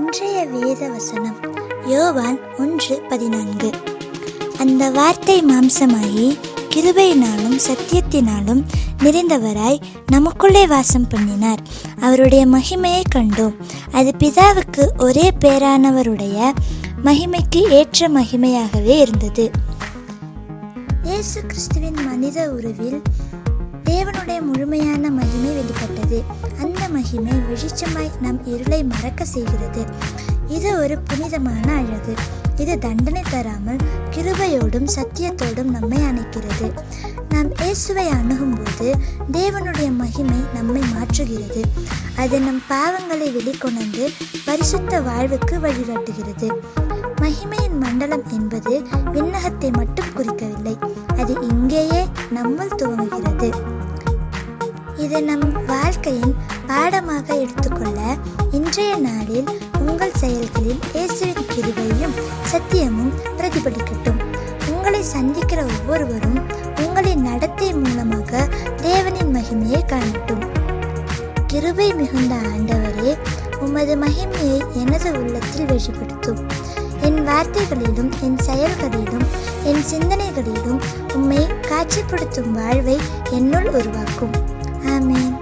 இன்றைய வேத வசனம் யோவான் 1:14. அந்த வார்த்தை மாம்சமாகி கிருபையினாலும் சத்தியத்தினாலும் நிறைந்தவராய் நமக்குள்ளே வாசம் பண்ணினார். அவருடைய மகிமையை கண்டோம். அது பிதாவுக்கு ஒரே பேரானவருடைய மகிமைக்கு ஏற்ற மகிமையாகவே இருந்தது. இயேசு கிறிஸ்துவின் மனித உருவில் தேவனுடைய முழுமையான மகிமை வெளிப்பட்டது. அந்த மகிமை வெளிச்சமாய் நம் இருளை மறக்க செய்கிறது. இது ஒரு புனிதமான அழகு. இது தண்டனை தராமல் கிருபையோடும் சத்தியத்தோடும் நம்மை அணைக்கிறது. நாம் இயேசுவை அணுகும்போது தேவனுடைய மகிமை நம்மை மாற்றுகிறது. அது நம் பாவங்களை வெளிக்கொணர்ந்து பரிசுத்த வாழ்வுக்கு வழிகாட்டுகிறது. மகிமையின் மண்டலம் என்பது விண்ணகத்தை மட்டும் குறிக்கவில்லை, அது இங்கேயே நம்மள் துவங்குகிறது. இது நம் வாழ்க்கையின் பாடமாக எடுத்துக்கொள்ள இன்றைய நாளில் உங்கள் செயல்களில் இயேசுவின் கிருபையும் சத்தியமும் பிரதிபலிக்கட்டும். உங்களை சந்திக்கிற ஒவ்வொருவரும் உங்களின் நடத்தை மூலமாக தேவனின் மகிமையை காணட்டும். கிருபை மிகுந்த ஆண்டவரே, உமது மகிமையை எனது உள்ளத்தில் வெளிப்படுத்தும். என் வார்த்தைகளிலும் என் செயல்களிலும் என் சிந்தனைகளிலும் உம்மை காட்சிப்படுத்தும் வாழ்வை என்னுள் உருவாக்கும். ஆமென்.